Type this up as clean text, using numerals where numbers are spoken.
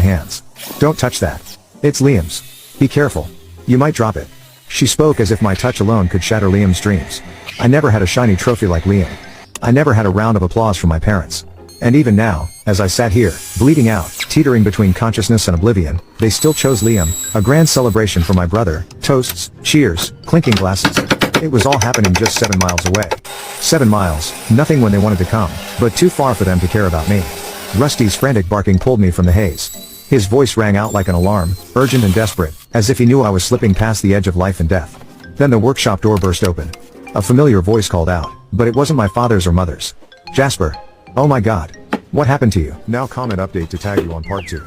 hands. Don't touch that. It's Liam's. Be careful. You might drop it. She spoke as if my touch alone could shatter Liam's dreams. I never had a shiny trophy like Liam. I never had a round of applause from my parents. And even now, as I sat here, bleeding out, teetering between consciousness and oblivion, they still chose Liam, a grand celebration for my brother, toasts, cheers, clinking glasses. It was all happening just 7 miles away. 7 miles, nothing when they wanted to come, but too far for them to care about me. Rusty's frantic barking pulled me from the haze. His voice rang out like an alarm, urgent and desperate, as if he knew I was slipping past the edge of life and death. Then the workshop door burst open. A familiar voice called out, but it wasn't my father's or mother's. Jasper. Oh my God. What happened to you? Now comment update to tag you on part 2.